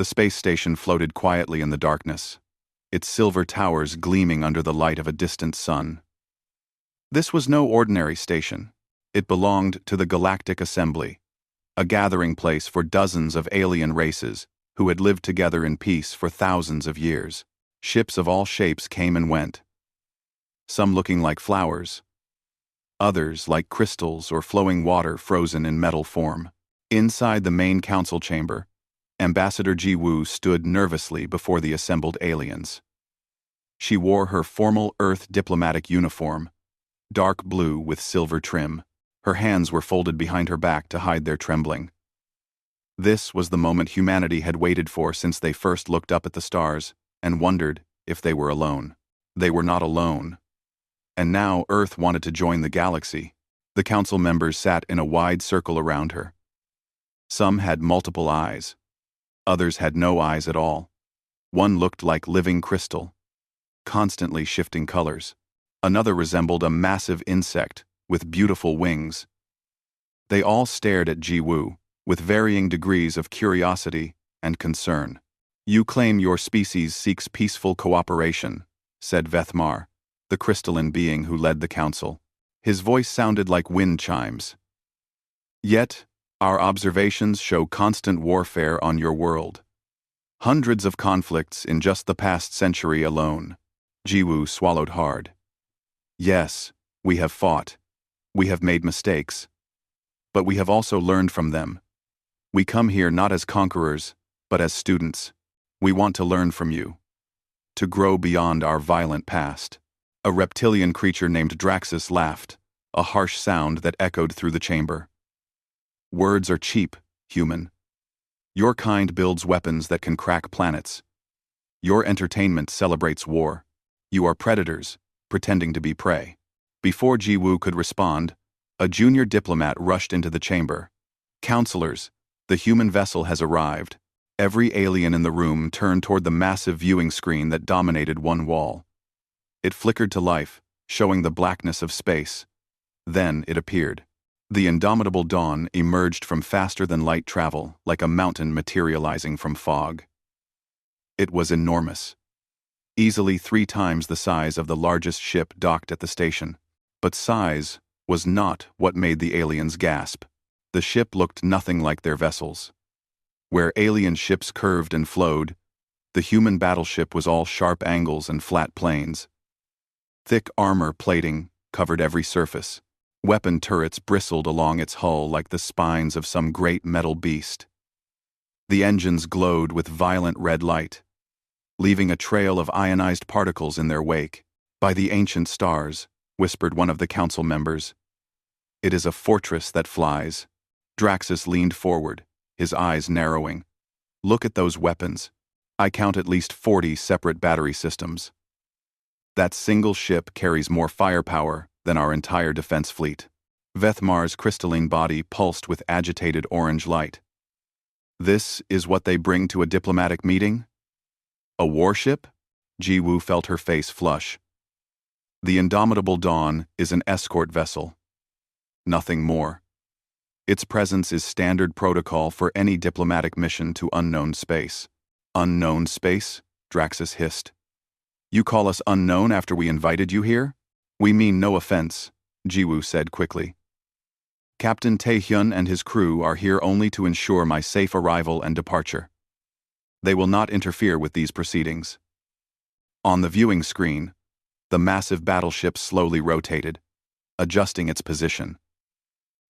The space station floated quietly in the darkness, its silver towers gleaming under the light of a distant sun. This was no ordinary station. It belonged to the Galactic Assembly, a gathering place for dozens of alien races who had lived together in peace for thousands of years. Ships of all shapes came and went, some looking like flowers, others like crystals or flowing water frozen in metal form. Inside the main council chamber, Ambassador Ji Woo stood nervously before the assembled aliens. She wore her formal Earth diplomatic uniform, dark blue with silver trim. Her hands were folded behind her back to hide their trembling. This was the moment humanity had waited for since they first looked up at the stars and wondered if they were alone. They were not alone. And now Earth wanted to join the galaxy. The council members sat in a wide circle around her. Some had multiple eyes. Others had no eyes at all. One looked like living crystal, constantly shifting colors. Another resembled a massive insect with beautiful wings. They all stared at Ji Woo with varying degrees of curiosity and concern. "You claim your species seeks peaceful cooperation," said Vethmar, the crystalline being who led the council. His voice sounded like wind chimes. "Yet, our observations show constant warfare on your world. Hundreds of conflicts in just the past century alone." Ji Woo swallowed hard. "Yes, we have fought. We have made mistakes. But we have also learned from them. We come here not as conquerors, but as students. We want to learn from you, to grow beyond our violent past." A reptilian creature named Draxus laughed, a harsh sound that echoed through the chamber. "Words are cheap, human. Your kind builds weapons that can crack planets. Your entertainment celebrates war. You are predators, pretending to be prey." Before Ji Woo could respond, a junior diplomat rushed into the chamber. "Counselors, the human vessel has arrived." Every alien in the room turned toward the massive viewing screen that dominated one wall. It flickered to life, showing the blackness of space. Then it appeared. The indomitable dawn emerged from faster-than-light travel, like a mountain materializing from fog. It was enormous, easily 3 times the size of the largest ship docked at the station. But size was not what made the aliens gasp. The ship looked nothing like their vessels. Where alien ships curved and flowed, the human battleship was all sharp angles and flat planes. Thick armor plating covered every surface. Weapon turrets bristled along its hull like the spines of some great metal beast. The engines glowed with violent red light, leaving a trail of ionized particles in their wake. "By the ancient stars," whispered one of the council members, "it is a fortress that flies." Draxus leaned forward, his eyes narrowing. "Look at those weapons. I count at least 40 separate battery systems. That single ship carries more firepower than our entire defense fleet." Vethmar's crystalline body pulsed with agitated orange light. "This is what they bring to a diplomatic meeting? A warship?" Ji Woo felt her face flush. "The indomitable Dawn is an escort vessel. Nothing more. Its presence is standard protocol for any diplomatic mission to unknown space." "Unknown space?" Draxus hissed. "You call us unknown after we invited you here?" "We mean no offense," Ji Woo said quickly. "Captain Taehyun and his crew are here only to ensure my safe arrival and departure. They will not interfere with these proceedings." On the viewing screen, the massive battleship slowly rotated, adjusting its position.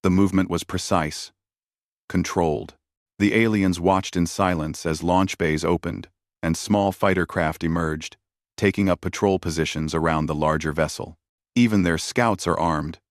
The movement was precise, controlled. The aliens watched in silence as launch bays opened and small fighter craft emerged, taking up patrol positions around the larger vessel. "Even their scouts are armed,"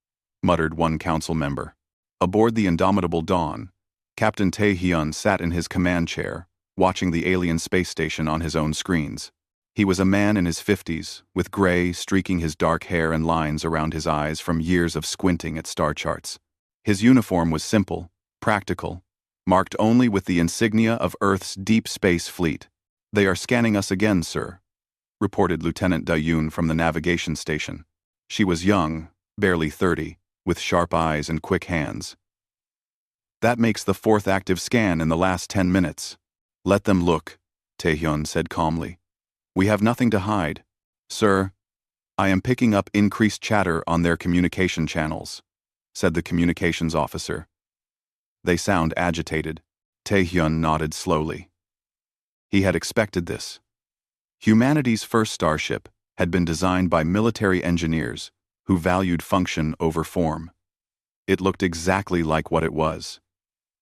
muttered one council member. Aboard the indomitable Dawn, Captain Taehyun sat in his command chair, watching the alien space station on his own screens. He was a man in his 50s, with gray streaking his dark hair and lines around his eyes from years of squinting at star charts. His uniform was simple, practical, marked only with the insignia of Earth's deep space fleet. "They are scanning us again, sir," reported Lieutenant Dayun from the navigation station. She was young, barely 30, with sharp eyes and quick hands. "That makes the 4th active scan in the last 10 minutes. Let them look, Taehyun said calmly. We have nothing to hide. Sir, I am picking up increased chatter on their communication channels, said the communications officer. They sound agitated. Taehyun nodded slowly. He had expected this. Humanity's first starship had been designed by military engineers who valued function over form. It looked exactly like what it was.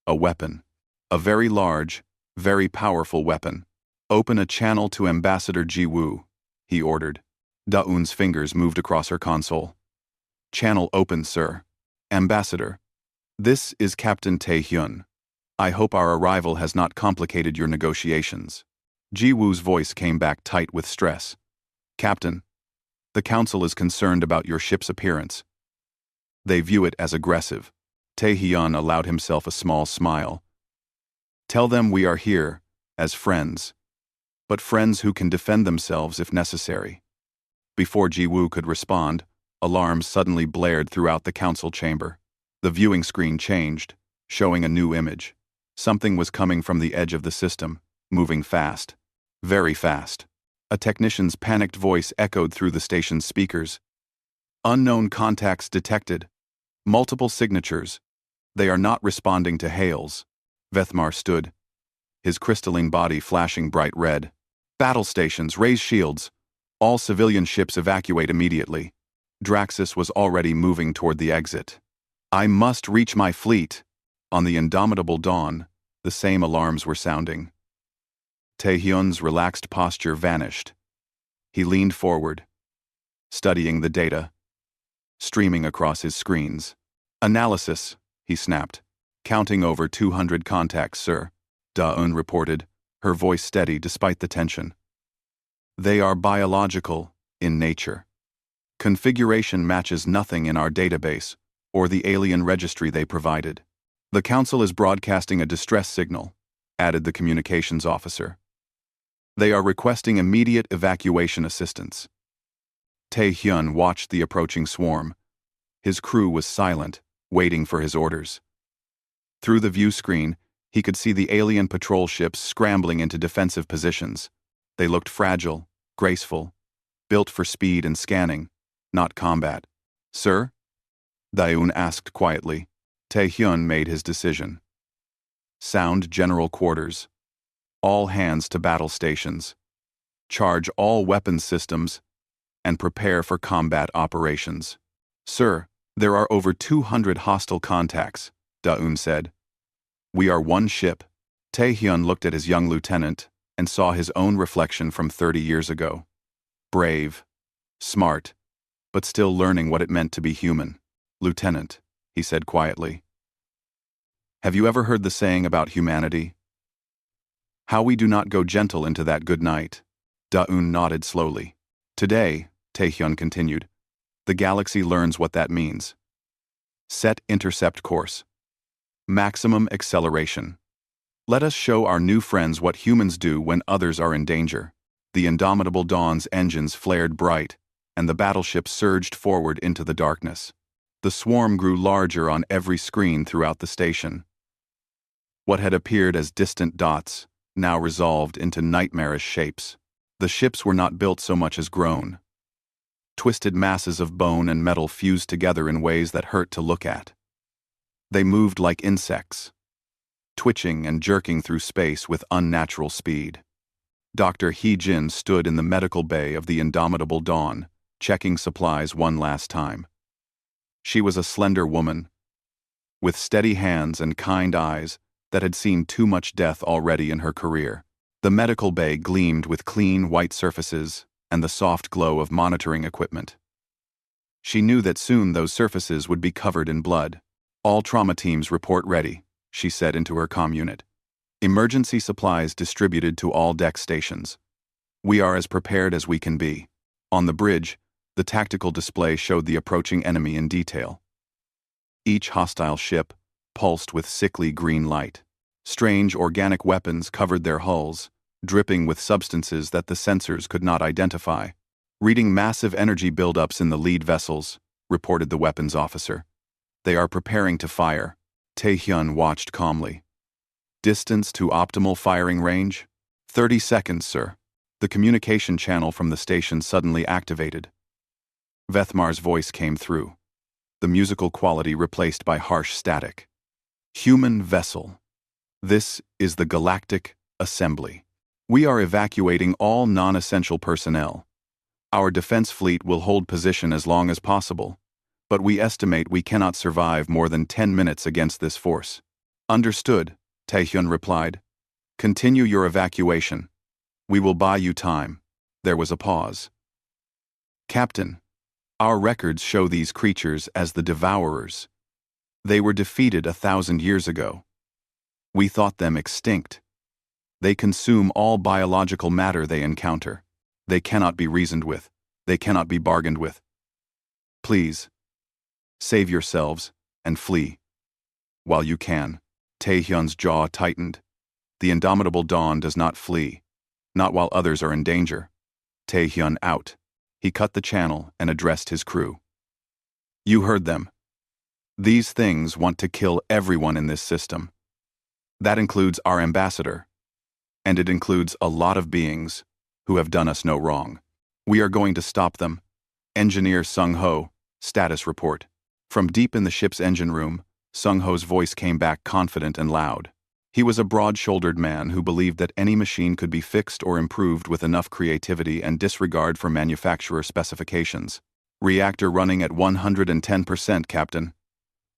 A weapon. A very large, very powerful weapon. Open a channel to Ambassador Ji-woo, he ordered. Da-eun's fingers moved across her console. Channel open, sir. Ambassador. This is Captain Taehyun. I hope our arrival has not complicated your negotiations. Ji-woo's voice came back tight with stress. Captain, the Council is concerned about your ship's appearance. They view it as aggressive. Taehyun allowed himself a small smile. Tell them we are here, as friends. But friends who can defend themselves if necessary. Before Ji-woo could respond, alarms suddenly blared throughout the council chamber. The viewing screen changed, showing a new image. Something was coming from the edge of the system, moving fast. Very fast. A technician's panicked voice echoed through the station's speakers. Unknown contacts detected. Multiple signatures. They are not responding to hails. Vethmar stood, his crystalline body flashing bright red. Battle stations, raise shields. All civilian ships evacuate immediately. Draxus was already moving toward the exit. I must reach my fleet. On the indomitable dawn, the same alarms were sounding. Taehyun's relaxed posture vanished. He leaned forward, studying the data, streaming across his screens. Analysis, he snapped. Counting over 200 contacts, sir, Da-eun reported, her voice steady despite the tension. They are biological in nature. Configuration matches nothing in our database or the alien registry they provided. The Council is broadcasting a distress signal, added the communications officer. They are requesting immediate evacuation assistance. Taehyun watched the approaching swarm. His crew was silent, waiting for his orders. Through the view screen, he could see the alien patrol ships scrambling into defensive positions. They looked fragile, graceful, built for speed and scanning, not combat. Sir? Da-eun asked quietly. Taehyun made his decision. Sound general quarters. All hands to battle stations. Charge all weapons systems and prepare for combat operations. Sir, there are over 200 hostile contacts, Da-eun said. We are one ship. Taehyun looked at his young lieutenant and saw his own reflection from 30 years ago. Brave, smart, but still learning what it meant to be human. Lieutenant, he said quietly. Have you ever heard the saying about humanity? How we do not go gentle into that good night. Da-eun nodded slowly. Today, Taehyun continued, the galaxy learns what that means. Set intercept course. Maximum acceleration. Let us show our new friends what humans do when others are in danger. The indomitable Dawn's engines flared bright, and the battleship surged forward into the darkness. The swarm grew larger on every screen throughout the station. What had appeared as distant dots now resolved into nightmarish shapes. The ships were not built so much as grown. Twisted masses of bone and metal fused together in ways that hurt to look at. They moved like insects, twitching and jerking through space with unnatural speed. Dr. Hee-jin stood in the medical bay of the indomitable Dawn, checking supplies one last time. She was a slender woman, with steady hands and kind eyes that had seen too much death already in her career. The medical bay gleamed with clean white surfaces and the soft glow of monitoring equipment. She knew that soon those surfaces would be covered in blood. All trauma teams report ready, she said into her comm unit. Emergency supplies distributed to all deck stations. We are as prepared as we can be. On the bridge, the tactical display showed the approaching enemy in detail. Each hostile ship pulsed with sickly green light. Strange organic weapons covered their hulls, dripping with substances that the sensors could not identify. Reading massive energy buildups in the lead vessels, reported the weapons officer. They are preparing to fire. Taehyun watched calmly. Distance to optimal firing range? 30 seconds, sir. The communication channel from the station suddenly activated. Vethmar's voice came through, the musical quality replaced by harsh static. Human vessel. This is the Galactic Assembly. We are evacuating all non-essential personnel. Our defense fleet will hold position as long as possible, but we estimate we cannot survive more than 10 minutes against this force. Understood, Taehyun replied. Continue your evacuation. We will buy you time. There was a pause. Captain, our records show these creatures as the Devourers. They were defeated 1,000 years ago. We thought them extinct. They consume all biological matter they encounter. They cannot be reasoned with. They cannot be bargained with. Please, save yourselves and flee. While you can. Taehyun's jaw tightened. The indomitable Dawn does not flee. Not while others are in danger. Taehyun out. He cut the channel and addressed his crew. You heard them. These things want to kill everyone in this system. That includes our ambassador. And it includes a lot of beings who have done us no wrong. We are going to stop them. Engineer Sung-ho, status report. From deep in the ship's engine room, Sung-ho's voice came back confident and loud. He was a broad-shouldered man who believed that any machine could be fixed or improved with enough creativity and disregard for manufacturer specifications. Reactor running at 110%, Captain.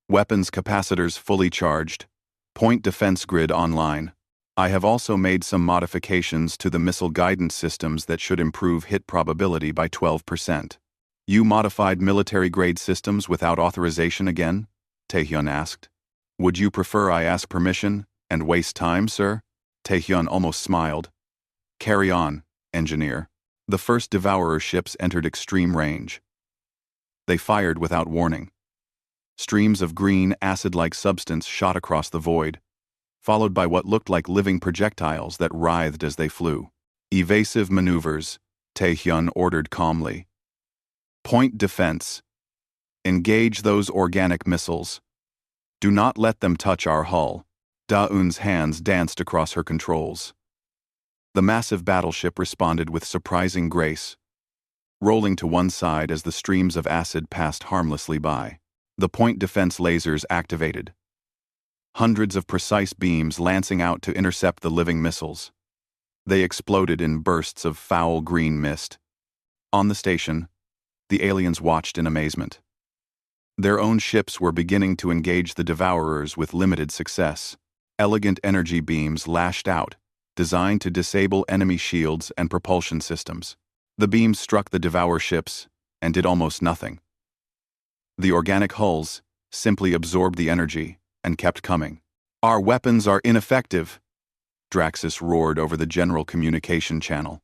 Weapons capacitors fully charged. Point defense grid online. I have also made some modifications to the missile guidance systems that should improve hit probability by 12%. You modified military-grade systems without authorization again? Taehyun asked. Would you prefer I ask permission and waste time, sir? Taehyun almost smiled. Carry on, engineer. The first Devourer ships entered extreme range. They fired without warning. Streams of green, acid-like substance shot across the void, followed by what looked like living projectiles that writhed as they flew. Evasive maneuvers, Taehyun ordered calmly. Point defense. Engage those organic missiles. Do not let them touch our hull. Da-eun's hands danced across her controls. The massive battleship responded with surprising grace, rolling to one side as the streams of acid passed harmlessly by. The point defense lasers activated. Hundreds of precise beams lancing out to intercept the living missiles. They exploded in bursts of foul green mist. On the station, the aliens watched in amazement. Their own ships were beginning to engage the Devourers with limited success. Elegant energy beams lashed out, designed to disable enemy shields and propulsion systems. The beams struck the Devourer ships and did almost nothing. The organic hulls simply absorbed the energy and kept coming. Our weapons are ineffective, Draxus roared over the general communication channel.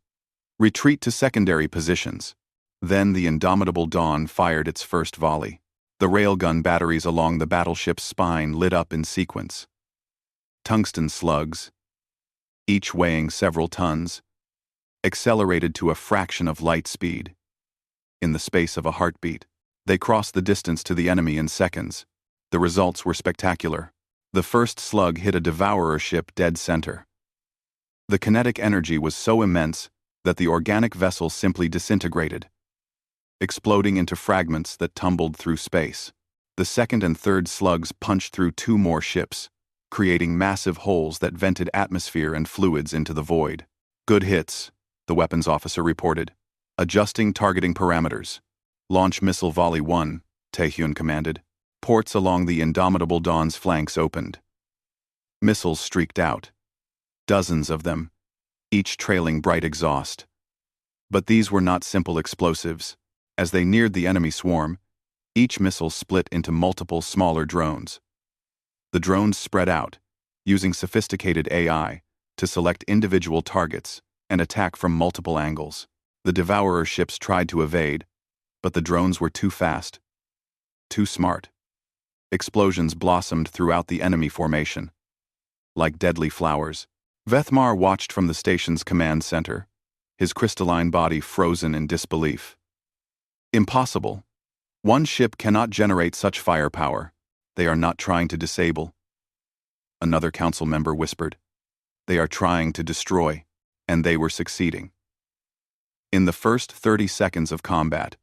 Retreat to secondary positions. Then the indomitable Dawn fired its first volley. The railgun batteries along the battleship's spine lit up in sequence. Tungsten slugs, each weighing several tons, accelerated to a fraction of light speed. In the space of a heartbeat, they crossed the distance to the enemy in seconds. The results were spectacular. The first slug hit a Devourer ship dead center. The kinetic energy was so immense that the organic vessel simply disintegrated, exploding into fragments that tumbled through space. The second and third slugs punched through two more ships, creating massive holes that vented atmosphere and fluids into the void. Good hits, the weapons officer reported. Adjusting targeting parameters. Launch missile volley 1, Taehyun commanded. Ports along the indomitable Dawn's flanks opened. Missiles streaked out. Dozens of them, each trailing bright exhaust. But these were not simple explosives. As they neared the enemy swarm, each missile split into multiple smaller drones. The drones spread out, using sophisticated AI to select individual targets and attack from multiple angles. The Devourer ships tried to evade, but the drones were too fast, too smart. Explosions blossomed throughout the enemy formation. Like deadly flowers, Vethmar watched from the station's command center, his crystalline body frozen in disbelief. Impossible. One ship cannot generate such firepower. They are not trying to disable. another council member whispered. They are trying to destroy, and they were succeeding. In the first 30 seconds of combat,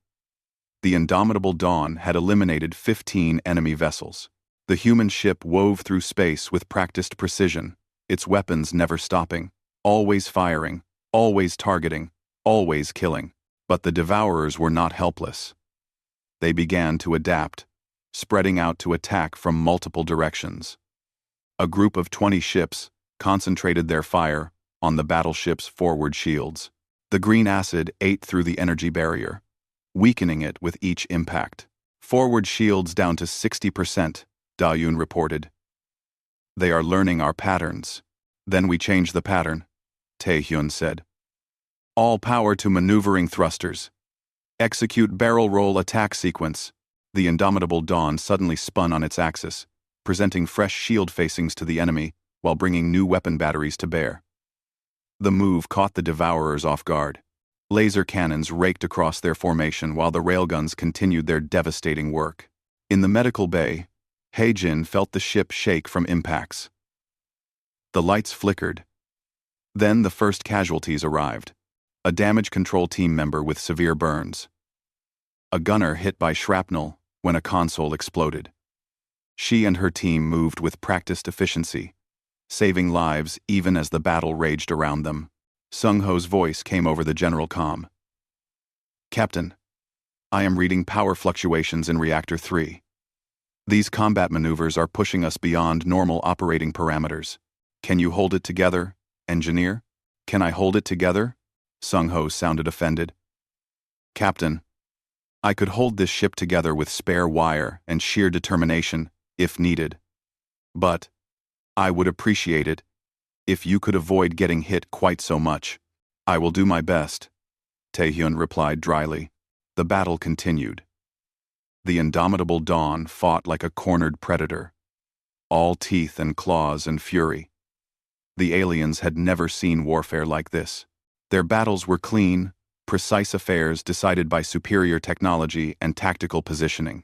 the Indomitable Dawn had eliminated 15 enemy vessels. The human ship wove through space with practiced precision, its weapons never stopping, always firing, always targeting, always killing. But the Devourers were not helpless. They began to adapt, spreading out to attack from multiple directions. A group of 20 ships concentrated their fire on the battleship's forward shields. The green acid ate through the energy barrier, weakening it with each impact. Forward shields down to 60%, Da-Yun reported. They are learning our patterns. Then we change the pattern, Tae-hyun said. All power to maneuvering thrusters. Execute barrel roll attack sequence. The Indomitable Dawn suddenly spun on its axis, presenting fresh shield facings to the enemy while bringing new weapon batteries to bear. The move caught the Devourers off guard. Laser cannons raked across their formation while the railguns continued their devastating work. In the medical bay, Hae-jin felt the ship shake from impacts. The lights flickered. Then the first casualties arrived. A damage control team member with severe burns. A gunner hit by shrapnel when a console exploded. She and her team moved with practiced efficiency, saving lives even as the battle raged around them. Sung-ho's voice came over the general comm. Captain, I am reading power fluctuations in Reactor 3. These combat maneuvers are pushing us beyond normal operating parameters. Can you hold it together, engineer? Can I hold it together? Sung-ho sounded offended. Captain, I could hold this ship together with spare wire and sheer determination, if needed. But I would appreciate it if you could avoid getting hit quite so much. I will do my best, Tae-hyun replied dryly. The battle continued. The Indomitable Dawn fought like a cornered predator, all teeth and claws and fury. The aliens had never seen warfare like this. Their battles were clean, precise affairs decided by superior technology and tactical positioning.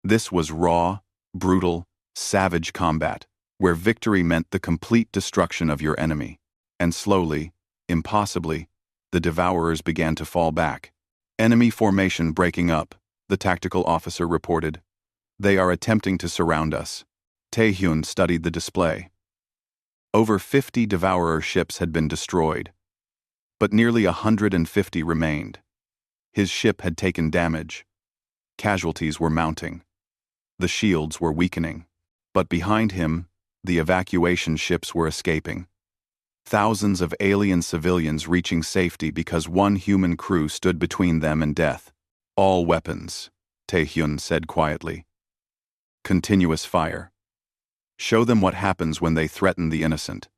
This was raw, brutal, savage combat, where victory meant the complete destruction of your enemy. And slowly, impossibly, the Devourers began to fall back. Enemy formation breaking up, the tactical officer reported. They are attempting to surround us. Tae-hyun studied the display. Over 50 Devourer ships had been destroyed, but nearly 150 remained. His ship had taken damage. Casualties were mounting. The shields were weakening. But behind him, the evacuation ships were escaping. Thousands of alien civilians reaching safety because one human crew stood between them and death. All weapons, Tae-hyun said quietly. Continuous fire. Show them what happens when they threaten the innocent.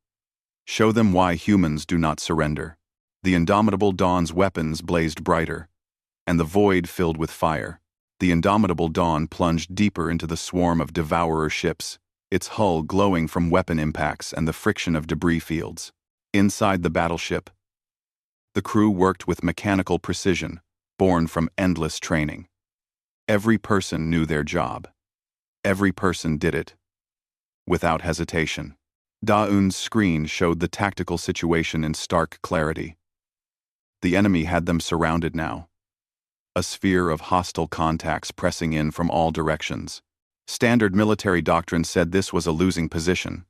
Show them why humans do not surrender. The Indomitable Dawn's weapons blazed brighter, and the void filled with fire. The Indomitable Dawn plunged deeper into the swarm of Devourer ships, its hull glowing from weapon impacts and the friction of debris fields. Inside the battleship, the crew worked with mechanical precision, born from endless training. Every person knew their job. Every person did it, without hesitation. Da-eun's screen showed the tactical situation in stark clarity. The enemy had them surrounded now. A sphere of hostile contacts pressing in from all directions. Standard military doctrine said this was a losing position.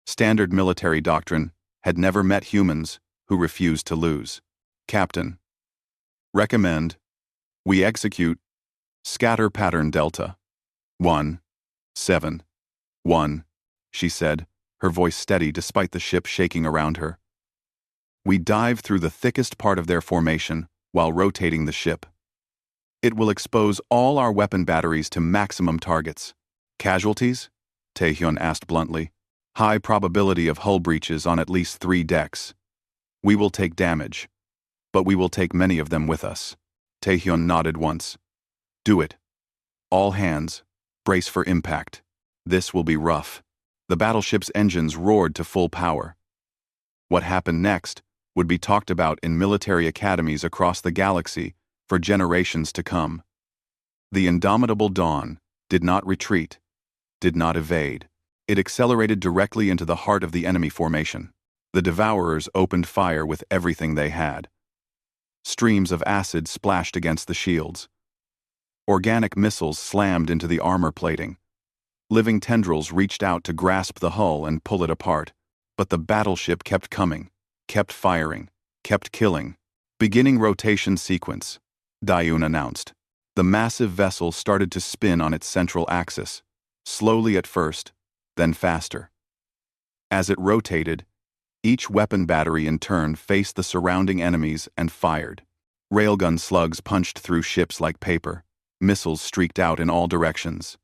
Standard military doctrine had never met humans who refused to lose. Captain. Recommend. We execute. Scatter pattern Delta. 1, 7, 1, she said, her voice steady despite the ship shaking around her. We dive through the thickest part of their formation while rotating the ship. It will expose all our weapon batteries to maximum targets. Casualties? Tae-hyun asked bluntly. High probability of hull breaches on at least 3 decks. We will take damage, but we will take many of them with us. Tae-hyun nodded once. Do it. All hands, brace for impact. This will be rough. The battleship's engines roared to full power. What happened next would be talked about in military academies across the galaxy for generations to come. The Indomitable Dawn did not retreat, did not evade. It accelerated directly into the heart of the enemy formation. The Devourers opened fire with everything they had. Streams of acid splashed against the shields. Organic missiles slammed into the armor plating. Living tendrils reached out to grasp the hull and pull it apart. But the battleship kept coming, kept firing, kept killing. Beginning rotation sequence, Dayun announced. The massive vessel started to spin on its central axis, slowly at first, then faster. As it rotated, each weapon battery in turn faced the surrounding enemies and fired. Railgun slugs punched through ships like paper. Missiles streaked out in all directions.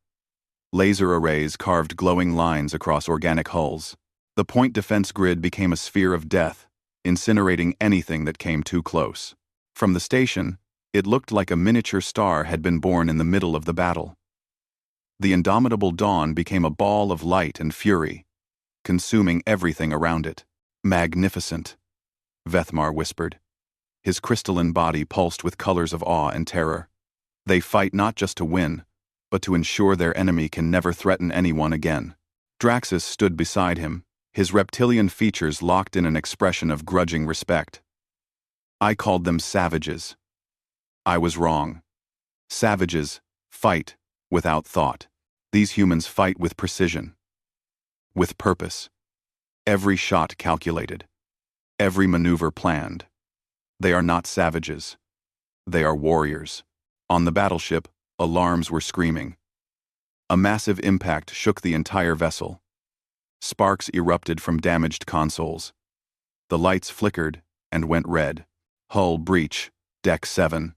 Laser arrays carved glowing lines across organic hulls. The point defense grid became a sphere of death, incinerating anything that came too close. From the station, it looked like a miniature star had been born in the middle of the battle. The indomitable dawn became a ball of light and fury, consuming everything around it. Magnificent, Vethmar whispered. His crystalline body pulsed with colors of awe and terror. They fight not just to win, but to ensure their enemy can never threaten anyone again. Draxus stood beside him, his reptilian features locked in an expression of grudging respect. I called them savages. I was wrong. Savages fight without thought. These humans fight with precision, with purpose. Every shot calculated, every maneuver planned. They are not savages. They are warriors. On the battleship, alarms were screaming. A massive impact shook the entire vessel. Sparks erupted from damaged consoles. The lights flickered and went red. Hull breach, Deck 7.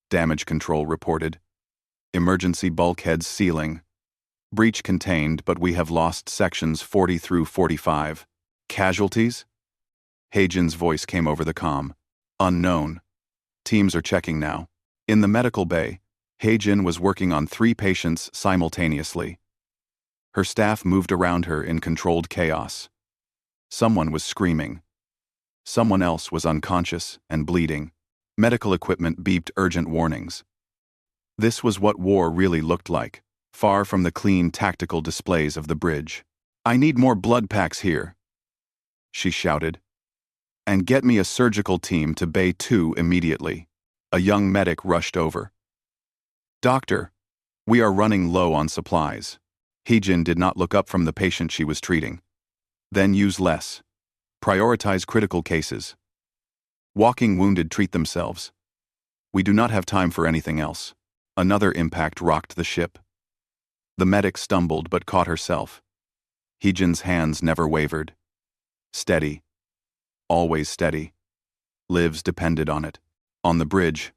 Damage control reported. Emergency bulkheads sealing. Breach contained, but we have lost sections 40 through 45. Casualties? Hajin's voice came over the comm. Unknown. Teams are checking now. In the medical bay, Hajin was working on 3 patients simultaneously. Her staff moved around her in controlled chaos. Someone was screaming. Someone else was unconscious and bleeding. Medical equipment beeped urgent warnings. This was what war really looked like, far from the clean tactical displays of the bridge. I need more blood packs here, she shouted. And get me a surgical team to Bay 2 immediately. A young medic rushed over. Doctor, we are running low on supplies. Hijin did not look up from the patient she was treating. Then use less. Prioritize critical cases. Walking wounded treat themselves. We do not have time for anything else. Another impact rocked the ship. The medic stumbled but caught herself. Hijin's hands never wavered. Steady. Always steady. Lives depended on it. On the bridge,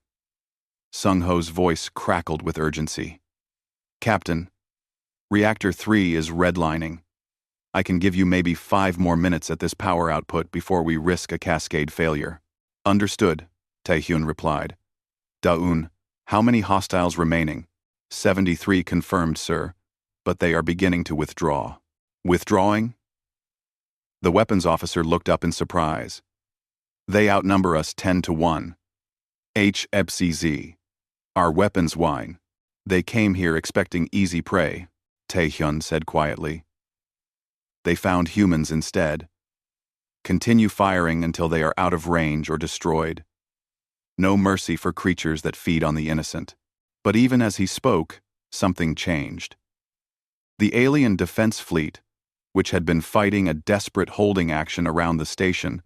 Sung-Ho's voice crackled with urgency. Captain, Reactor 3 is redlining. I can give you maybe 5 more minutes at this power output before we risk a cascade failure. Understood, Taehyun replied. Daun, how many hostiles remaining? 73 confirmed, sir, but they are beginning to withdraw. Withdrawing? The weapons officer looked up in surprise. They outnumber us 10 to 1. HFCZ. Our weapons whine. They came here expecting easy prey, Taehyun said quietly. They found humans instead. Continue firing until they are out of range or destroyed. No mercy for creatures that feed on the innocent. But even as he spoke, something changed. The alien defense fleet, which had been fighting a desperate holding action around the station,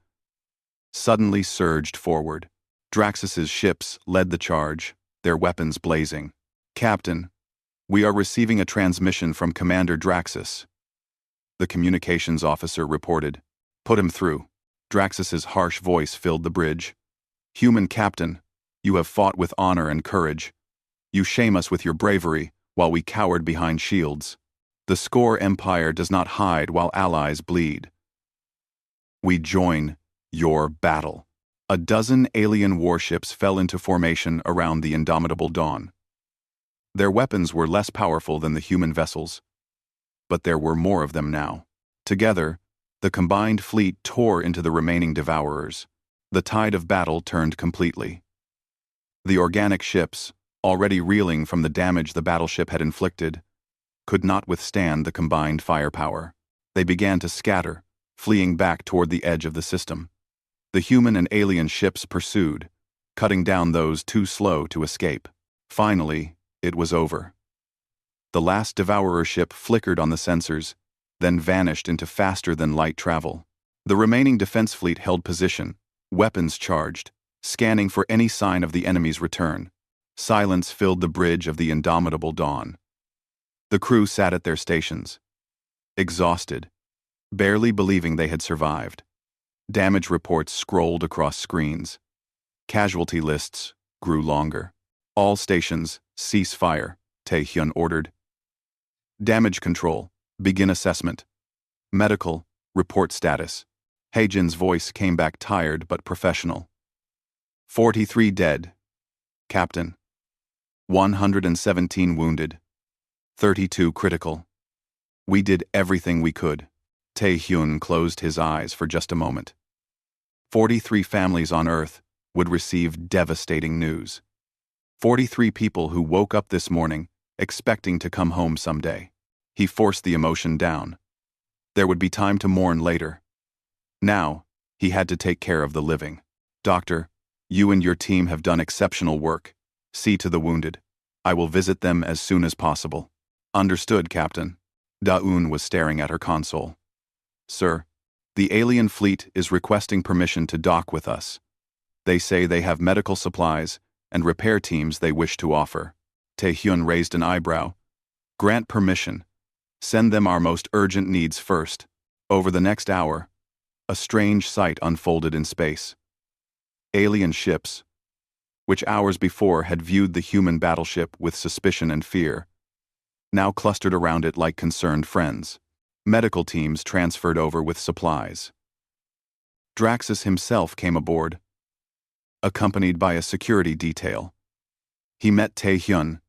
suddenly surged forward. Draxus's ships led the charge, their weapons blazing. Captain, we are receiving a transmission from Commander Draxus. The communications officer reported. Put him through. Draxus's harsh voice filled the bridge. Human captain, you have fought with honor and courage. You shame us with your bravery, while we cowered behind shields. The Score Empire does not hide while allies bleed. We join your battle. A dozen alien warships fell into formation around the indomitable dawn. Their weapons were less powerful than the human vessels, but there were more of them now. Together, the combined fleet tore into the remaining devourers. The tide of battle turned completely. The organic ships, already reeling from the damage the battleship had inflicted, could not withstand the combined firepower. They began to scatter, fleeing back toward the edge of the system. The human and alien ships pursued, cutting down those too slow to escape. Finally, it was over. The last Devourer ship flickered on the sensors, then vanished into faster-than-light travel. The remaining defense fleet held position, weapons charged, scanning for any sign of the enemy's return. Silence filled the bridge of the indomitable dawn. The crew sat at their stations, exhausted, barely believing they had survived. Damage reports scrolled across screens. Casualty lists grew longer. All stations, cease fire, Tae-hyun ordered. Damage control, begin assessment. Medical, report status. Haejin's voice came back tired but professional. 43 dead, Captain. 117 wounded. 32 critical. We did everything we could. Tae-hyun closed his eyes for just a moment. 43 families on Earth would receive devastating news. 43 people who woke up this morning expecting to come home someday. He forced the emotion down. There would be time to mourn later. Now, he had to take care of the living. Doctor, you and your team have done exceptional work. See to the wounded. I will visit them as soon as possible. Understood, Captain. Da-eun was staring at her console. Sir, the alien fleet is requesting permission to dock with us. They say they have medical supplies and repair teams they wish to offer. Tae-hyun raised an eyebrow. Grant permission. Send them our most urgent needs first. Over the next hour, a strange sight unfolded in space. Alien ships, which hours before had viewed the human battleship with suspicion and fear, now clustered around it like concerned friends. Medical teams transferred over with supplies. Draxus himself came aboard, accompanied by a security detail. He met Tae-hyun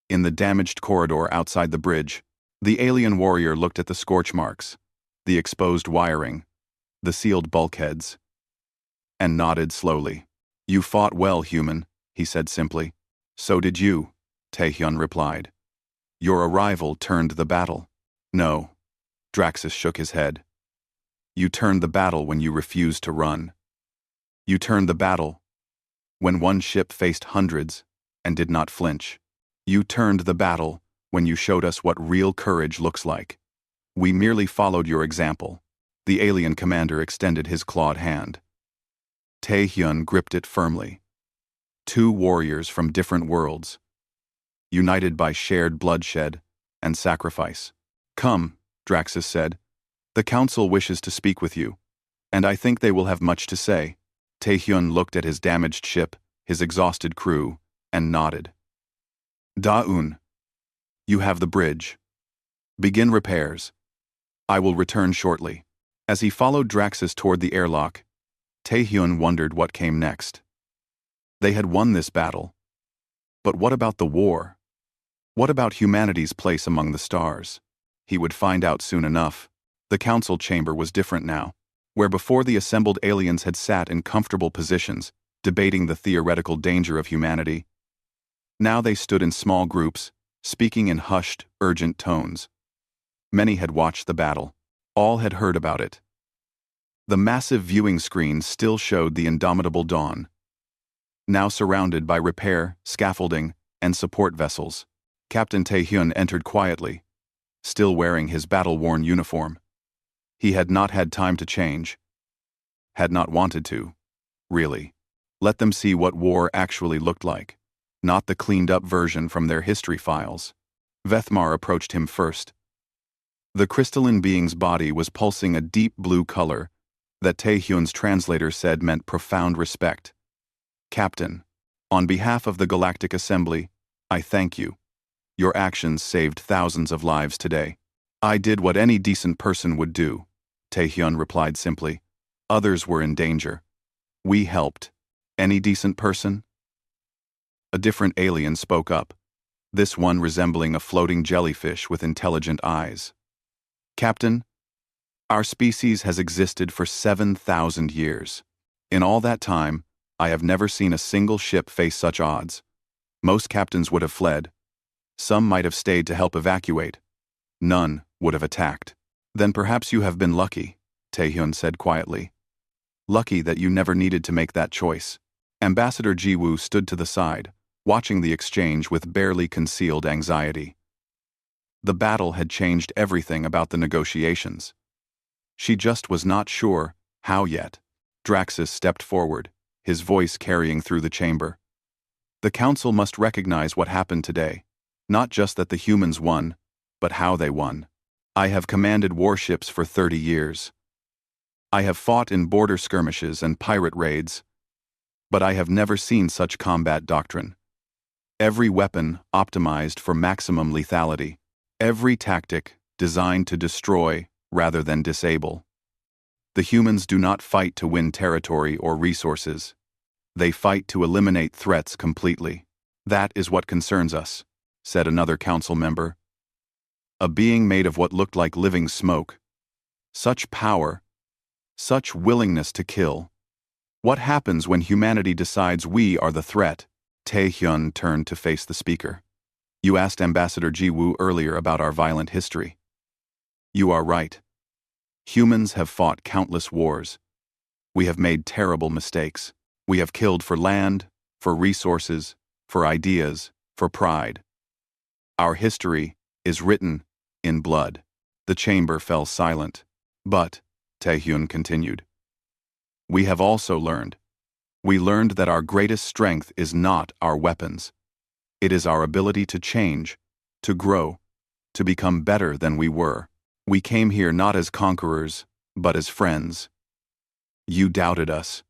in the damaged corridor outside the bridge. The alien warrior looked at the scorch marks, the exposed wiring, the sealed bulkheads, and nodded slowly. You fought well, human, he said simply. So did you, Tae-hyun replied. Your arrival turned the battle. No, Draxus shook his head. You turned the battle when you refused to run. You turned the battle when one ship faced hundreds and did not flinch. You turned the battle when you showed us what real courage looks like. We merely followed your example. The alien commander extended his clawed hand. Tae-hyun gripped it firmly. Two warriors from different worlds, united by shared bloodshed and sacrifice. Come, Draxus said. The council wishes to speak with you, and I think they will have much to say. Tae-hyun looked at his damaged ship, his exhausted crew, and nodded. Da-eun, you have the bridge. Begin repairs. I will return shortly. As he followed Draxus toward the airlock, Tae-hyun wondered what came next. They had won this battle. But what about the war? What about humanity's place among the stars? He would find out soon enough. The council chamber was different now, where before the assembled aliens had sat in comfortable positions, debating the theoretical danger of humanity. Now they stood in small groups, speaking in hushed, urgent tones. Many had watched the battle. All had heard about it. The massive viewing screen still showed the indomitable dawn, now surrounded by repair, scaffolding, and support vessels. Captain Tae-hyun entered quietly, still wearing his battle-worn uniform. He had not had time to change. Had not wanted to. Really. Let them see what war actually looked like, not the cleaned-up version from their history files. Vethmar approached him first. The crystalline being's body was pulsing a deep blue color that Tae-hyun's translator said meant profound respect. Captain, on behalf of the Galactic Assembly, I thank you. Your actions saved thousands of lives today. I did what any decent person would do, Tae-hyun replied simply. Others were in danger. We helped. Any decent person? A different alien spoke up, this one resembling a floating jellyfish with intelligent eyes. Captain, our species has existed for 7,000 years. In all that time, I have never seen a single ship face such odds. Most captains would have fled. Some might have stayed to help evacuate, None would have attacked. Then perhaps you have been lucky, Taehyun said quietly. Lucky that you never needed to make that choice. Ambassador Ji-woo stood to the side, watching the exchange with barely concealed anxiety. The battle had changed everything about the negotiations. She just was not sure how yet. Draxus stepped forward, his voice carrying through the chamber. The council must recognize what happened today. Not just that the humans won, but how they won. I have commanded warships for 30 years. I have fought in border skirmishes and pirate raids, but I have never seen such combat doctrine. Every weapon optimized for maximum lethality. Every tactic designed to destroy rather than disable. The humans do not fight to win territory or resources. They fight to eliminate threats completely. That is what concerns us, said another council member. A being made of what looked like living smoke. Such power, such willingness to kill. What happens when humanity decides we are the threat? Taehyun turned to face the speaker. You asked Ambassador Ji-woo earlier about our violent history. You are right. Humans have fought countless wars. We have made terrible mistakes. We have killed for land, for resources, for ideas, for pride. Our history is written in blood. The chamber fell silent. But, Taehyun continued, we have also learned. We learned that our greatest strength is not our weapons. It is our ability to change, to grow, to become better than we were. We came here not as conquerors, but as friends. You doubted us.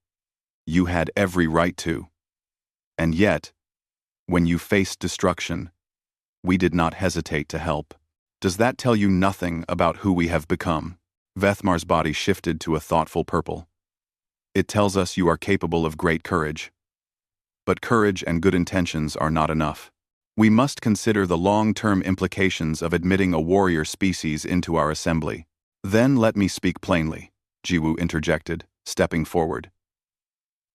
You had every right to. And yet, when you faced destruction, we did not hesitate to help. Does that tell you nothing about who we have become? Vethmar's body shifted to a thoughtful purple. It tells us you are capable of great courage. But courage and good intentions are not enough. We must consider the long-term implications of admitting a warrior species into our assembly. Then let me speak plainly, Ji-woo interjected, stepping forward.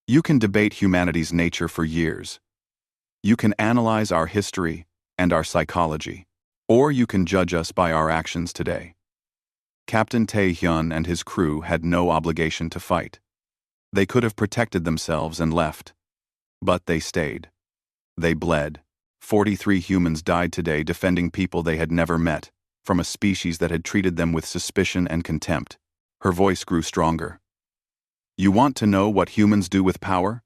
You can debate humanity's nature for years. You can analyze our history and our psychology, or you can judge us by our actions today. Captain Taehyun and his crew had no obligation to fight. They could have protected themselves and left. But they stayed. They bled. 43 humans died today defending people they had never met, from a species that had treated them with suspicion and contempt. Her voice grew stronger. You want to know what humans do with power?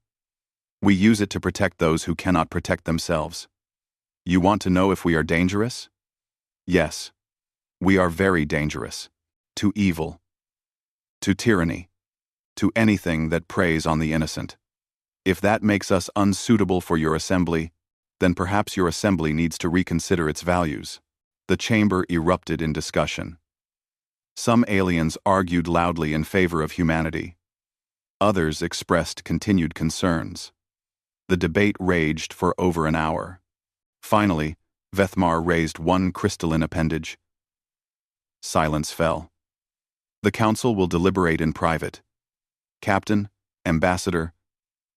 We use it to protect those who cannot protect themselves. You want to know if we are dangerous? Yes. We are very dangerous. To evil. To tyranny. To anything that preys on the innocent. If that makes us unsuitable for your assembly, then perhaps your assembly needs to reconsider its values. The chamber erupted in discussion. Some aliens argued loudly in favor of humanity. Others expressed continued concerns. The debate raged for over an hour. Finally, Vethmar raised one crystalline appendage. Silence fell. The council will deliberate in private. Captain, Ambassador,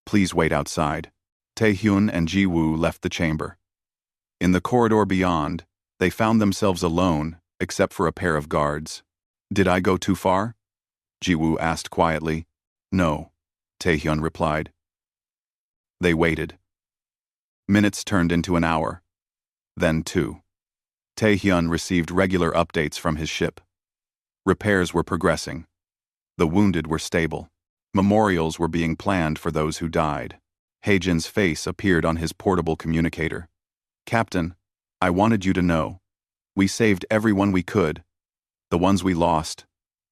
please wait outside. Taehyun and Ji-woo left the chamber. In the corridor beyond, they found themselves alone, except for a pair of guards. Did I go too far? Ji-woo asked quietly. No, Taehyun replied. They waited. Minutes turned into an hour. Then 2. Taehyun received regular updates from his ship. Repairs were progressing. The wounded were stable. Memorials were being planned for those who died. Haejin's face appeared on his portable communicator. Captain, I wanted you to know. We saved everyone we could. The ones we lost,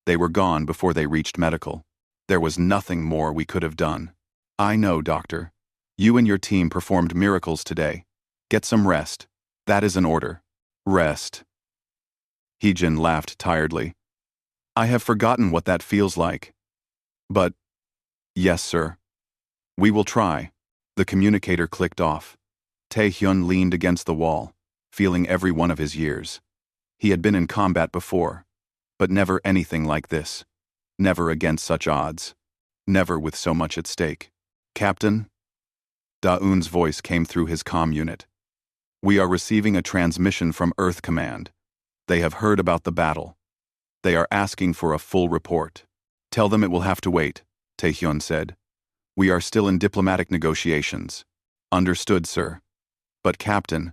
they were gone before they reached medical. There was nothing more we could have done. I know, Doctor. You and your team performed miracles today. Get some rest. That is an order. Rest. Haejin laughed tiredly. I have forgotten what that feels like. But, yes, sir. We will try. The communicator clicked off. Taehyun leaned against the wall, feeling every one of his years. He had been in combat before, but never anything like this. Never against such odds. Never with so much at stake. Captain? Da-eun's voice came through his comm unit. We are receiving a transmission from Earth Command. They have heard about the battle. They are asking for a full report. Tell them it will have to wait, Taehyun said. We are still in diplomatic negotiations. Understood, sir. But Captain,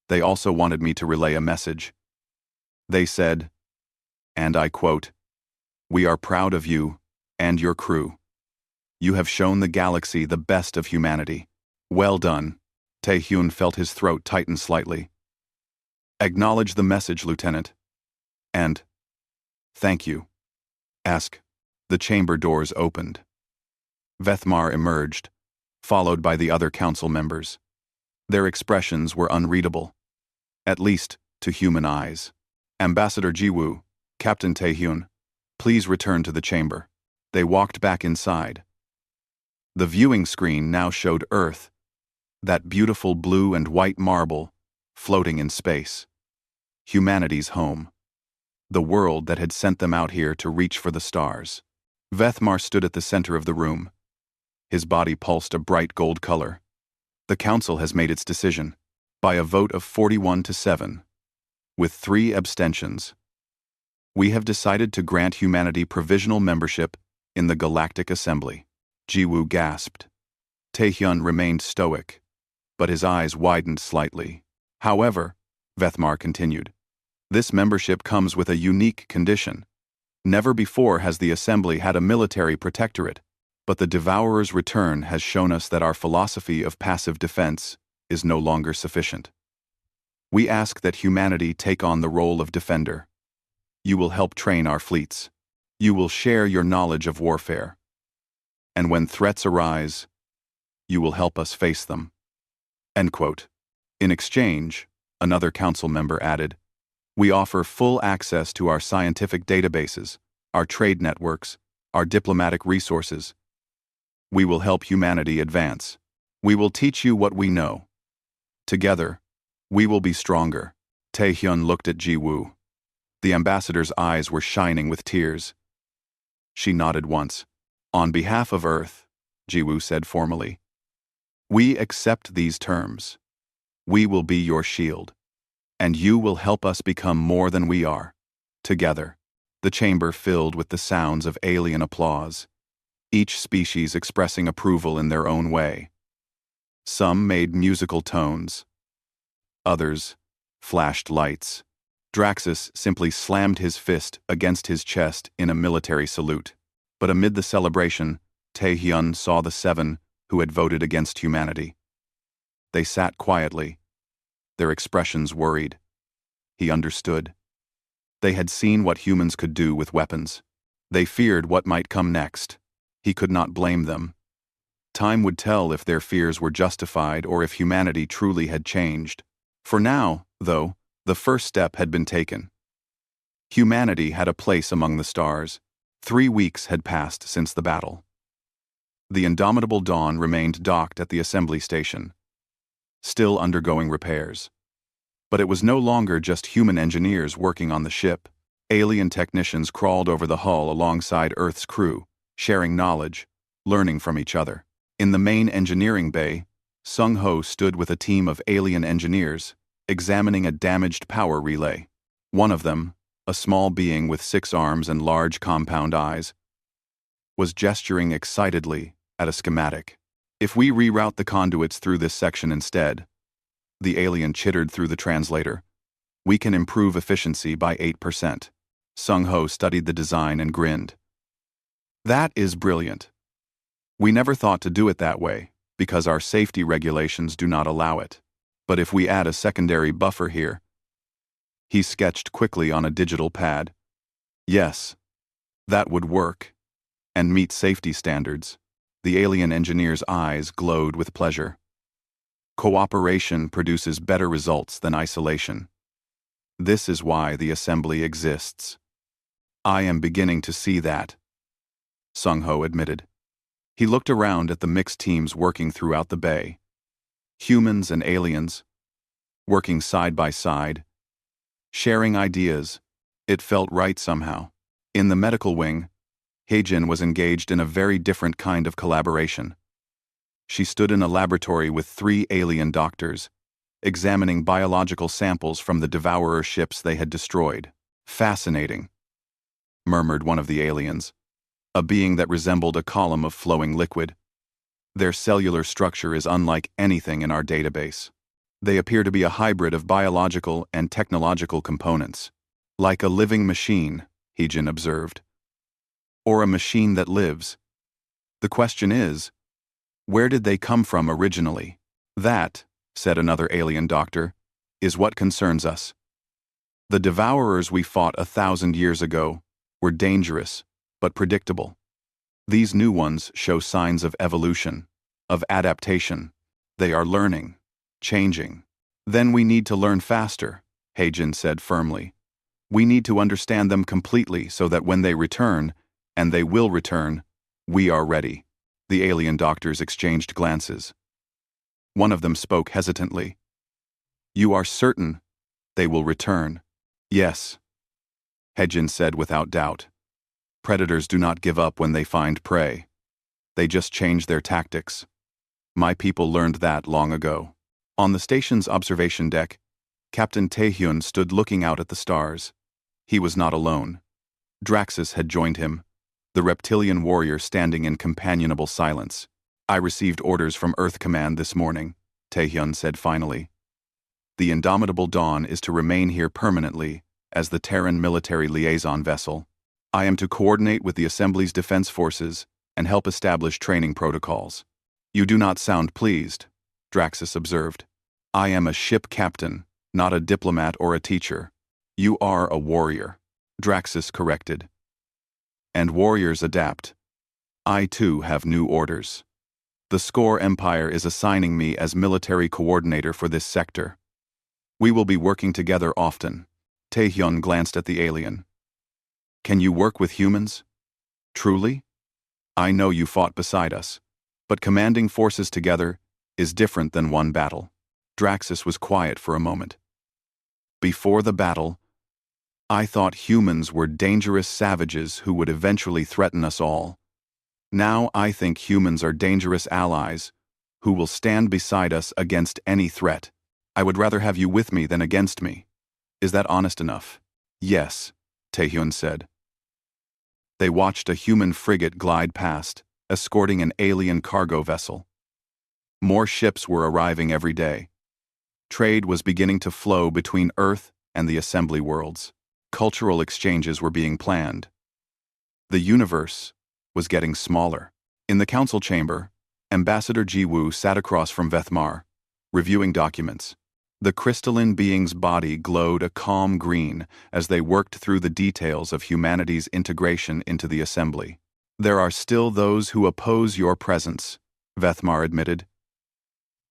they also wanted me to relay a message. They said, and I quote, "We are proud of you and your crew. You have shown the galaxy the best of humanity. Well done." Taehyun felt his throat tighten slightly. Acknowledge the message, Lieutenant. And thank you. Ask. The chamber doors opened. Vethmar emerged, followed by the other council members. Their expressions were unreadable, at least to human eyes. Ambassador Jiwoo, Captain Taehyun, please return to the chamber. They walked back inside. The viewing screen now showed Earth, that beautiful blue and white marble, floating in space. Humanity's home. The world that had sent them out here to reach for the stars. Vethmar stood at the center of the room. His body pulsed a bright gold color. The council has made its decision, by a vote of 41-7, with 3 abstentions. We have decided to grant humanity provisional membership in the Galactic Assembly. Jiwoo gasped. Taehyun remained stoic, but his eyes widened slightly. However, Vethmar continued, this membership comes with a unique condition. Never before has the Assembly had a military protectorate, but the Devourer's return has shown us that our philosophy of passive defense is no longer sufficient. We ask that humanity take on the role of defender. You will help train our fleets. You will share your knowledge of warfare. And when threats arise, you will help us face them. End quote. In exchange, another council member added, we offer full access to our scientific databases, our trade networks, our diplomatic resources. We will help humanity advance. We will teach you what we know. Together, we will be stronger. Taehyun looked at Jiwoo. The ambassador's eyes were shining with tears. She nodded once. On behalf of Earth, Jiwoo said formally, we accept these terms. We will be your shield, and you will help us become more than we are. Together, the chamber filled with the sounds of alien applause, each species expressing approval in their own way. Some made musical tones. Others flashed lights. Draxus simply slammed his fist against his chest in a military salute. But amid the celebration, Taehyun saw the 7 who had voted against humanity. They sat quietly, their expressions worried. He understood. They had seen what humans could do with weapons. They feared what might come next. He could not blame them. Time would tell if their fears were justified or if humanity truly had changed. For now, though, the first step had been taken. Humanity had a place among the stars. 3 weeks had passed since the battle. The indomitable Dawn remained docked at the assembly station, still undergoing repairs. But it was no longer just human engineers working on the ship. Alien technicians crawled over the hull alongside Earth's crew, sharing knowledge, learning from each other. In the main engineering bay, Sung-ho stood with a team of alien engineers, examining a damaged power relay. One of them, a small being with 6 arms and large compound eyes, was gesturing excitedly at a schematic. If we reroute the conduits through this section instead, the alien chittered through the translator, we can improve efficiency by 8%. Sung-ho studied the design and grinned. That is brilliant. We never thought to do it that way, because our safety regulations do not allow it. But if we add a secondary buffer here, he sketched quickly on a digital pad. Yes, that would work, and meet safety standards. The alien engineer's eyes glowed with pleasure. Cooperation produces better results than isolation. This is why the assembly exists. I am beginning to see that, Sung-ho admitted. He looked around at the mixed teams working throughout the bay. Humans and aliens, working side by side, sharing ideas. It felt right somehow. In the medical wing, Haejin was engaged in a very different kind of collaboration. She stood in a laboratory with 3 alien doctors, examining biological samples from the devourer ships they had destroyed. "Fascinating," murmured one of the aliens, a being that resembled a column of flowing liquid. "Their cellular structure is unlike anything in our database. They appear to be a hybrid of biological and technological components. Like a living machine," Heejin observed. "Or a machine that lives. The question is, where did they come from originally?" "That," said another alien doctor, "is what concerns us. The devourers we fought 1,000 years ago were dangerous, but predictable. These new ones show signs of evolution, of adaptation. They are learning, changing. Then we need to learn faster," Heijin said firmly. "We need to understand them completely so that when they return, and they will return, we are ready." The alien doctors exchanged glances. One of them spoke hesitantly. "You are certain they will return?" "Yes," Heijin said without doubt. "Predators do not give up when they find prey. They just change their tactics. My people learned that long ago." On the station's observation deck, Captain Taehyun stood looking out at the stars. He was not alone. Draxus had joined him, the reptilian warrior standing in companionable silence. "I received orders from Earth Command this morning," Taehyun said finally. "The Indomitable Dawn is to remain here permanently as the Terran military liaison vessel. I am to coordinate with the Assembly's defense forces and help establish training protocols." "You do not sound pleased," Draxus observed. "I am a ship captain, not a diplomat or a teacher." "You are a warrior," Draxus corrected. "And warriors adapt. I too have new orders. The Score Empire is assigning me as military coordinator for this sector. We will be working together often." Taehyun glanced at the alien. "Can you work with humans? Truly? I know you fought beside us, but commanding forces together is different than one battle." Draxus was quiet for a moment. "Before the battle, I thought humans were dangerous savages who would eventually threaten us all. Now I think humans are dangerous allies who will stand beside us against any threat. I would rather have you with me than against me. Is that honest enough?" "Yes," Taehyun said. They watched a human frigate glide past, escorting an alien cargo vessel. More ships were arriving every day. Trade was beginning to flow between Earth and the Assembly worlds. Cultural exchanges were being planned. The universe was getting smaller. In the council chamber, Ambassador Ji-woo sat across from Vethmar, reviewing documents. The crystalline being's body glowed a calm green as they worked through the details of humanity's integration into the Assembly. "There are still those who oppose your presence," Vethmar admitted.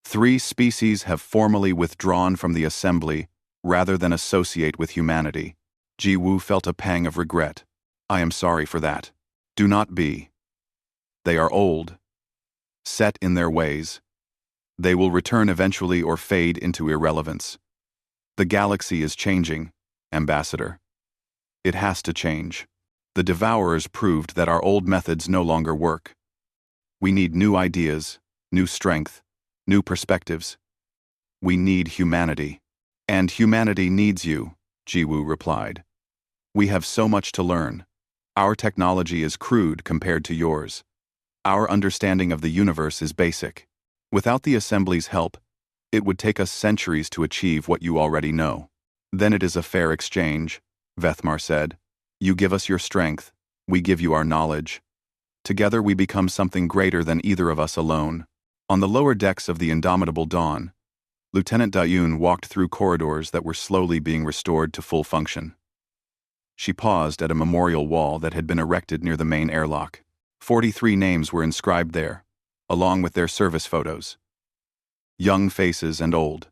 "3 species have formally withdrawn from the Assembly rather than associate with humanity." Ji-woo felt a pang of regret. "I am sorry for that." "Do not be. They are old, set in their ways. They will return eventually or fade into irrelevance. The galaxy is changing, Ambassador. It has to change. The Devourers proved that our old methods no longer work. We need new ideas, new strength, new perspectives. We need humanity. And humanity needs you," Ji-woo replied. "We have so much to learn. Our technology is crude compared to yours. Our understanding of the universe is basic. Without the Assembly's help, it would take us centuries to achieve what you already know." "Then it is a fair exchange," Vethmar said. "You give us your strength, we give you our knowledge. Together we become something greater than either of us alone." On the lower decks of the Indomitable Dawn, Lieutenant Dayun walked through corridors that were slowly being restored to full function. She paused at a memorial wall that had been erected near the main airlock. 43 names were inscribed there, along with their service photos. Young faces and old,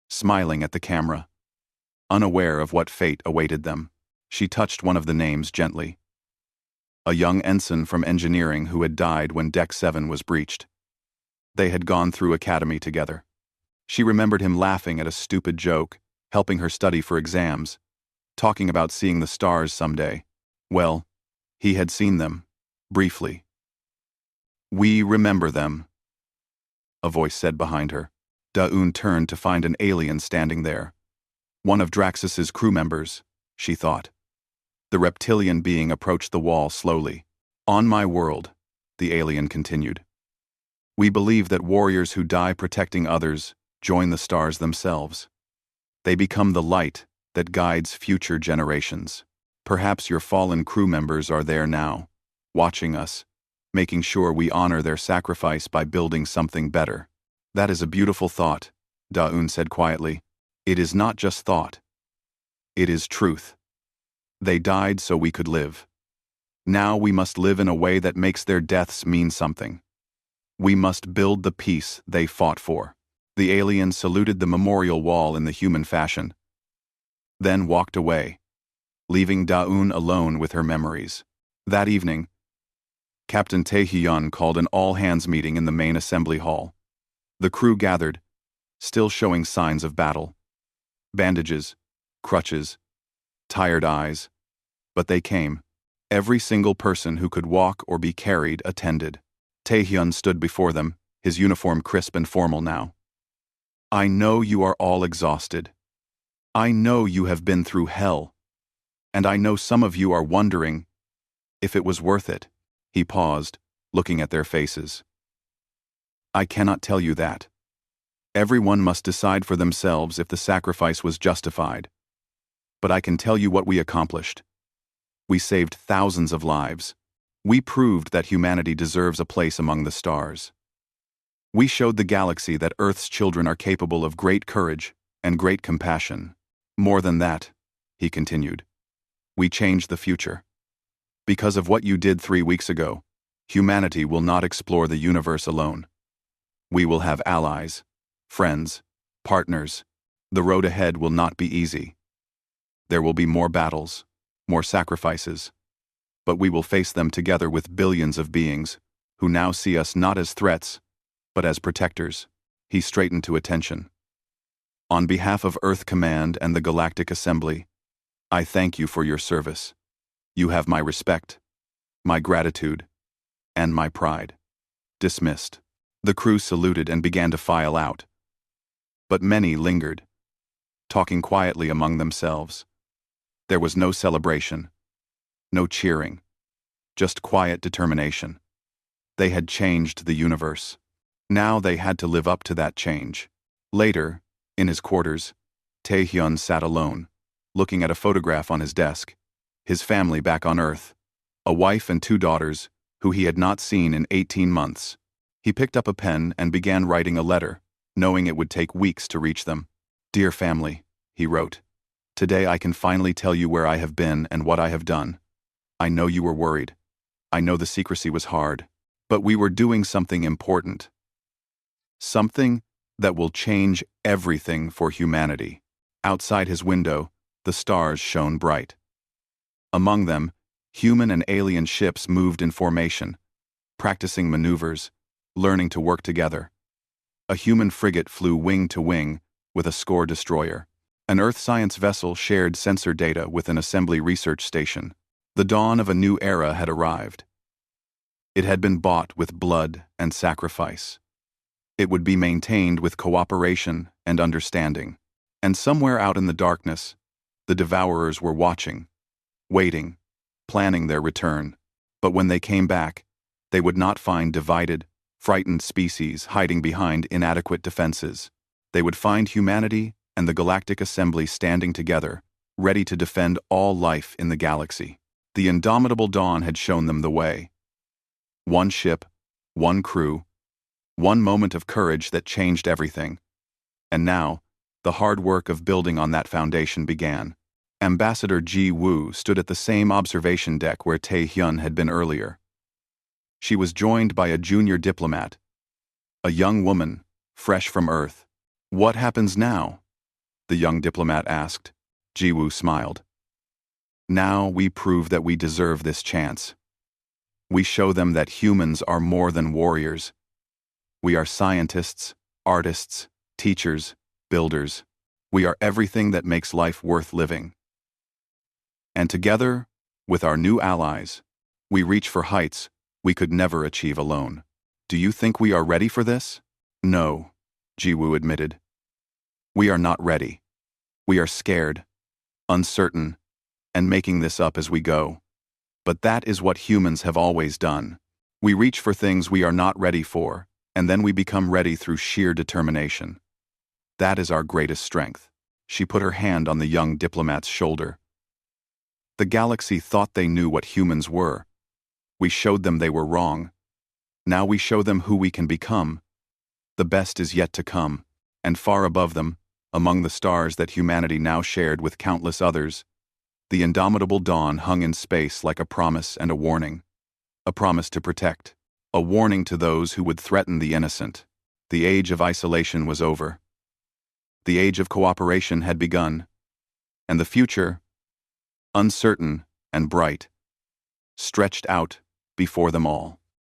smiling at the camera, unaware of what fate awaited them. She touched one of the names gently. A young ensign from engineering who had died when Deck 7 was breached. They had gone through academy together. She remembered him laughing at a stupid joke, helping her study for exams, talking about seeing the stars someday. Well, he had seen them, briefly. "We remember them," a voice said behind her. Daun turned to find an alien standing there. One of Draxus's crew members, she thought. The reptilian being approached the wall slowly. On my world, the alien continued. We believe that warriors who die protecting others join the stars themselves. They become the light that guides future generations. Perhaps your fallen crew members are there now, watching us, making sure we honor their sacrifice by building something better. That is a beautiful thought, Daun said quietly. It is not just thought. It is truth. They died so we could live. Now we must live in a way that makes their deaths mean something. We must build the peace they fought for. The alien saluted the memorial wall in the human fashion, then walked away, leaving Daun alone with her memories. That evening, Captain Tae-hyun called an all-hands meeting in the main assembly hall. The crew gathered, still showing signs of battle. Bandages, crutches, tired eyes. But they came. Every single person who could walk or be carried attended. Tae-hyun stood before them, his uniform crisp and formal now. I know you are all exhausted. I know you have been through hell. And I know some of you are wondering if it was worth it. He paused, looking at their faces. I cannot tell you that. Everyone must decide for themselves if the sacrifice was justified. But I can tell you what we accomplished. We saved thousands of lives. We proved that humanity deserves a place among the stars. We showed the galaxy that Earth's children are capable of great courage and great compassion. More than that, he continued, we changed the future. Because of what you did 3 weeks ago, humanity will not explore the universe alone. We will have allies, friends, partners. The road ahead will not be easy. There will be more battles, more sacrifices, but we will face them together with billions of beings who now see us not as threats, but as protectors. He straightened to attention. On behalf of Earth Command and the Galactic Assembly, I thank you for your service. You have my respect, my gratitude, and my pride. Dismissed. The crew saluted and began to file out. But many lingered, talking quietly among themselves. There was no celebration, no cheering, just quiet determination. They had changed the universe. Now they had to live up to that change. Later, in his quarters, Tae-hyun sat alone, looking at a photograph on his desk. His family back on Earth, a wife and 2 daughters, who he had not seen in 18 months. He picked up a pen and began writing a letter, knowing it would take weeks to reach them. Dear family, he wrote, today I can finally tell you where I have been and what I have done. I know you were worried. I know the secrecy was hard. But we were doing something important. Something that will change everything for humanity. Outside his window, the stars shone bright. Among them, human and alien ships moved in formation, practicing maneuvers, learning to work together. A human frigate flew wing to wing with a score destroyer. An Earth science vessel shared sensor data with an assembly research station. The dawn of a new era had arrived. It had been bought with blood and sacrifice. It would be maintained with cooperation and understanding. And somewhere out in the darkness, the devourers were watching, waiting, planning their return. But when they came back, they would not find divided, frightened species hiding behind inadequate defenses. They would find humanity and the Galactic Assembly standing together, ready to defend all life in the galaxy. The indomitable dawn had shown them the way. One ship, one crew, one moment of courage that changed everything. And now, the hard work of building on that foundation began. Ambassador Ji Woo stood at the same observation deck where Tae-hyun had been earlier. She was joined by a junior diplomat, a young woman, fresh from Earth. What happens now? The young diplomat asked. Ji Woo smiled. Now we prove that we deserve this chance. We show them that humans are more than warriors. We are scientists, artists, teachers, builders. We are everything that makes life worth living. And together, with our new allies, we reach for heights we could never achieve alone. Do you think we are ready for this? No. Jiwoo admitted. We are not ready. We are scared, uncertain, and making this up as we go. But that is what humans have always done. We reach for things we are not ready for, and then we become ready through sheer determination. That is our greatest strength. She put her hand on the young diplomat's shoulder. The galaxy thought they knew what humans were. We showed them they were wrong. Now we show them who we can become. The best is yet to come, and far above them, among the stars that humanity now shared with countless others, the indomitable dawn hung in space like a promise and a warning. A promise to protect. A warning to those who would threaten the innocent. The age of isolation was over. The age of cooperation had begun. And the future, uncertain and bright, stretched out before them all.